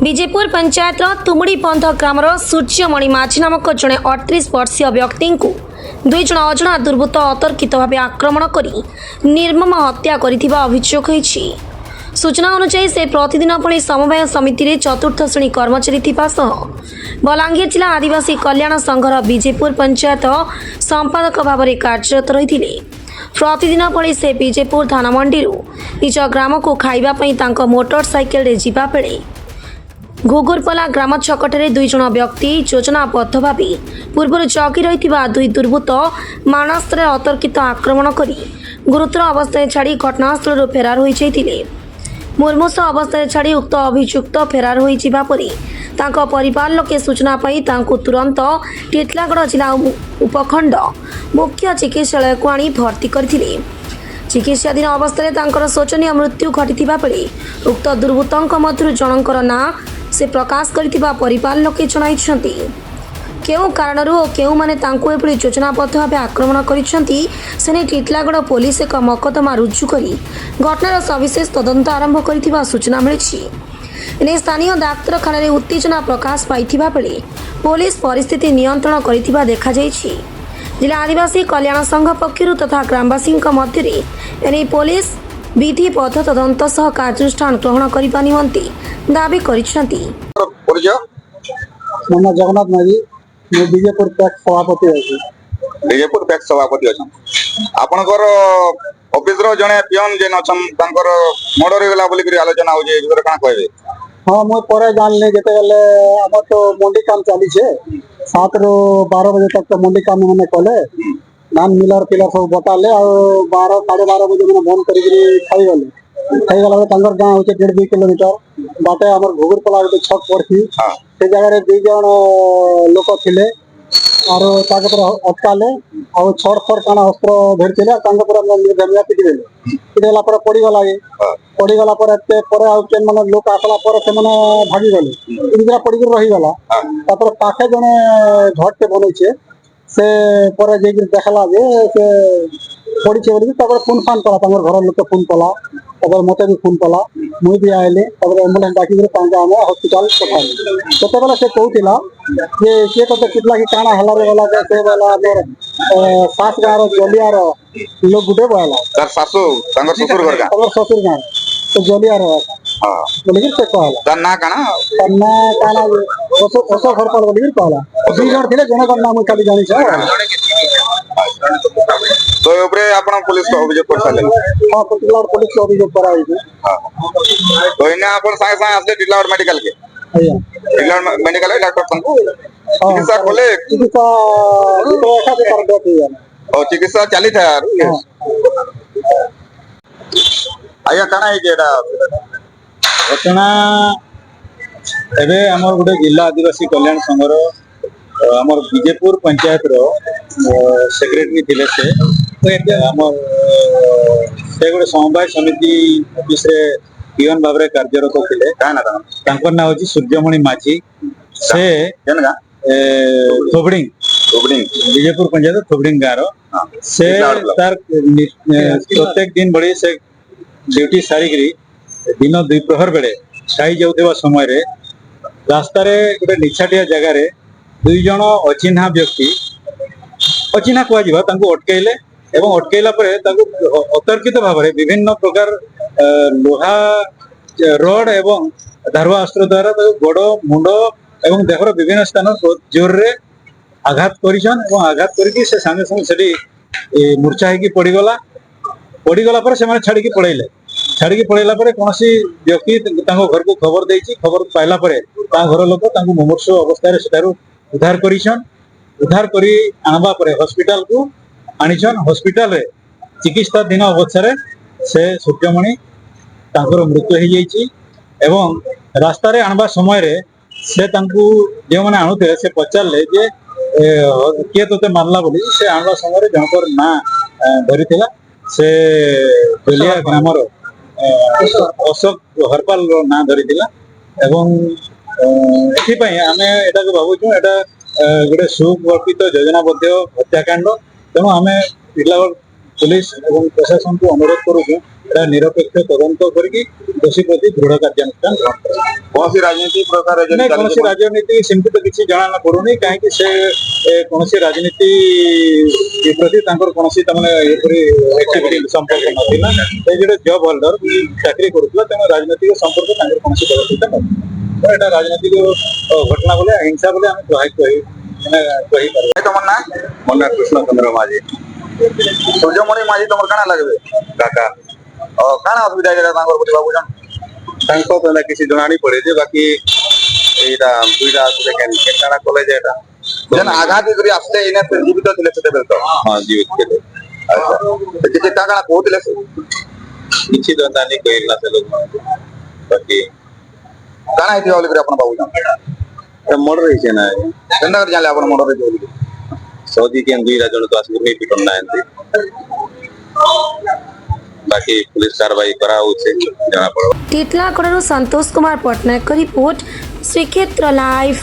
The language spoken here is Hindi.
विजयपुर पंचायत तुमुड़ी पंथ ग्रामर सूर्यमणि माझी नामक जड़े 38 वर्षीय व्यक्ति को दुई जन अजणा दुर्बृत्त अतर्कित भाव आक्रमण कर निर्मम हत्या करिथिबा अभियोग होईछि। सूचना अनुसार से प्रतिदिन भली समवाय समिति रे चतुर्थ श्रेणी कर्मचारी थिबा सह बलांगीर जिला आदिवासी कल्याण संघर विजयपुर पंचायत संपादक भाव में कार्यरत रही। प्रतिदिन भली से विजयपुर थाना मंडी निज ग्राम को खाइबापई तांको मोटरसाइकेल रे जिबा बेले घुगुरपला ग्राम छकटे दुई जन व्यक्ति योजनाबद्ध भाव पूर्व जगी रही दुई दुर्बृत्त मानस्त्र अतर्कित आक्रमण कर गुरुतर अवस्था छाड़ी घटनास्थल फेरार हो जाते। मुर्मूष अवस्था छाड़ी उक्त अभियुक्त फेरार हो परिवार लोके सूचना पाई तुरंत टीटलागढ़ जिला उपखंड मुख्य चिकित्सालय को आनी भर्ती करथिले। चिकित्साधीन अवस्था शोचनीय मृत्यु घटी बेले उक्त दुर्बृत्तों मध्य जनकर ना से प्रकाश करथिबा परिवार लोके जणाइछन्ति। केउ कारणरू और केउ माने तांको एपरि योजनाबद्ध भाव आक्रमण करिसेंति सेने टीटलागढ़ पुलिस एक मकदमा रुजु करी घटनार सविशेष तदंत आरंभ करिथिबा सूचना मिलिछि। एने स्थानीय डाक्तरखाना रे उत्तेजना प्रकाश पाइथिबा बेले पुलिस परिस्थिति नियंत्रण करिथिबा देखा जाइछि। जिला आदिवासी कल्याण संघ पक्षरु तथा ग्रामवासी मध्य एने पुलिस विधिबद्ध तदंत सह कार्यानुष्ठान ग्रहण करने निमंते दाबी करिसेंति। मोना जगन्नाथ माझी मैं विजयपुर पैक्स सभापति अछि। विजयपुर पैक्स सभापति अछि। आपनकर ऑफिस रो जने पियन जेन अछन तांकर मर्डर होला बोली करी आलोचना हो जे एकर काना कहबे। हां मैं परे जानले जेते गले हम तो मंडी काम चाली छे 7 रो 12 बजे तक तो मंडी काम मैंने कले धान मिलर पिलर सब बताले और 12 12:30 बजे मैंने फोन करी खाई गले तांकर गांव होचे 1.5 किलोमीटर बाटे हमर घुगुरपला के छक पड़थी से जगह रे दुई जन लोक थिले और ताके पर अटकाले और छोड़ छोड़ काना अस्त्र धरथिले तांके पर धमिया पिटी देला पर पड़ी गला पर एते पर आ केन माने लोक आसला पर से माने भागी गले इंदिरा पड़ी के रही गला तापर पाखे जने झट के बनै छे से पर जे देखला जे से पड़ी छे बोली तापर फोन फान कला तांगर घर लोक फोन कला अगर मते भी फोन कला मुई भी आइले तब एम्बुलेंस डाकी के तांगा हम हॉस्पिटल पठाइले तते बेला से कहूतिला जे के तो कितला की काना हला रे वाला से वाला मोर सास गारो जलियार लोग गुडे वाला तार सासू तांगर ससुर घर का और ससुर गार तो जलियार हां बोली के कहला तार ना काना ओसो घर पर बोली कहला दुई जण थिले जण का नाम खाली जानि छ तो ऊपरे आपण पुलिस को अभियोग कर साले। हां पर्टिकुलर पुलिस को अभियोग कराई थी। हां तो इने आपण संगे संगे आसे टिटलागढ़ मेडिकल के भैया टिटलागढ़ मेडिकल डॉक्टर संग चिकित्सा खोले चिकित्सा तो ऐसा से कर देती है और चिकित्सा चली था यार। आया काना है जेडा घटना एबे हमर गुटे जिला आदिवासी कल्याण संघर हमर विजयपुर पंचायत रो सेक्रेटरी थिले से हमर से गुटे समवाय समिति ऑफिस रे पियन भाबरे कार्यरत थिले काना तांकर नाम होची सूर्यमणि माझी से जनगा थोबडिंग विजयपुर पंचायत थोबडिंग गारो से तार प्रत्येक दिन बड़ी से ड्यूटी सारिगिरी दिन 2 प्रहर बेले खाई जाउथबा समय रे रास्ता रे गोटे निछाटिया जगह रे दुई जन अचिन्हा व्यक्ति अचिन्हा कुआ जिबा तांको अटकेले एवं अटकेला परे तांको अतर्कित भाव रे विभिन्न प्रकार लोहा रड एवं धारवा अस्त्र द्वारा गोड़ मुंड एवं देहर विभिन्न स्थान जोर रे आघात करिसन एवं आघात करके से संगे संगे सेठी मूर्छा हेकी पड़ीगला पर से छाड़ी पड़ेला पर कौन व्यक्ति घर को खबर देछि खबर पाइला पर घर लोक मुमूर्षु अवस्था से उद्धार उद्धार करी आनबा पर हॉस्पिटल को आनिछन हॉस्पिटल रे चिकित्साधीन अवस्था से सूर्यमणि तांकर मृत्यु हो जाइछि एवं रास्ता रे आनबा समय रे से तांकु जे माने आनुते से पचारले जे के तोते मारला बोली से आनबा समय रे जनकर ना धरिथिला से बेलिया ग्रामर अशोक हरपाल ना धरिथिला एवं एथि आमे एटा को भाबुछु एटा गोटे सुकल्पित योजनाबद्ध हत्याकांड तेणु आमे टिटलागढ़ पुलिस एवं प्रशासन को अनुरोध करूँ এটা নিরপেক্ষ তদন্ত করি দোষী প্রতি দৃঢ় କାର୍ଯ୍ୟାନୁଷ୍ଠାନ ଗ୍ରହଣ କରାଯିବ। କୌଣସି ରାଜନୀତି ପ୍ରକାର ନାଇଁ କୌଣସି ରାଜନୀତି ସେମିତି ତ କିଛି ଜଣା ପଡୁନି କାହିଁକି ସେ କୌଣସି ରାଜନୀତି ପ୍ରତି ତାଙ୍କର କୌଣସି ତାମାନେ ଏପରି ଆକ୍ଟିଭିଟି ସମ୍ପର୍କ ନଥିଲା। ସେ ଗୋଟେ ଜବ୍ ହୋଲ୍ଡର ଚାକିରି କରୁଥିଲା ତେଣୁ ରାଜନୈତିକ ସମ୍ପର୍କ ତାଙ୍କର କୌଣସି ବ୍ୟବସ୍ଥା ନଥିଲା। ଏଇଟା ରାଜନୈତିକ ଘଟଣା ବୋଲେ ହିଂସା ବୋଲେ ଆମେ କହିପାରିବା। ତମର ନା ମୋ ନାଁ କୃଷ୍ଣ ଚନ୍ଦ୍ର ମାଝୀ। ସୂର୍ଯ୍ୟମଣି ମାଝୀ ତମର କାଣା ଲାଗବେ କାକା କାଣା ଅସୁବିଧା ହେଇଥିଲା ତାଙ୍କର ବୋଲି ଭାବୁଛନ୍ ତାଙ୍କ ତ କିଛି ଜଣାଣି ପଡେ ଯେ ବାକି ଏଇଟା ଦୁଇଟା କେନ୍ତା କଲେ ଯେ ଏଇଟା ଯେନ୍ ଆଘାତ କରି ଆସିଲେ ଏଇନା ସେ ଜୀବିତ ଥିଲେ ସେତେବେଳେ ତ ହଁ ଜୀବିତ ଥିଲେ। କିଛି କାଣା କହୁଥିଲେ ସେ କିଛି ଧନ୍ଦା ନାଇଁ କହିଲା ସେ ଲୋକ ବାକି କାଣା ହେଇଥିବ ବୋଲି ଆପଣ ଭାବୁଛନ୍ ମର୍ଡର ହେଇছে ନା କେନ୍ତା କରି ଜାଣିଲେ ଆପଣ ମର୍ଡର ହେଇଥିବ ବୋଲି ସଉଦି କେନ୍ ଦୁଇଟା ଜଣକୁ ଆସିକି ନେଇ ପିଟନ୍ ନାହାନ୍ତି ବାକି पुलिस कार्रवाई करा जमा पड़ो। टिटलागढ़ संतोष कुमार पट्टनायक रिपोर्ट श्रीक्षेत्र लाइव।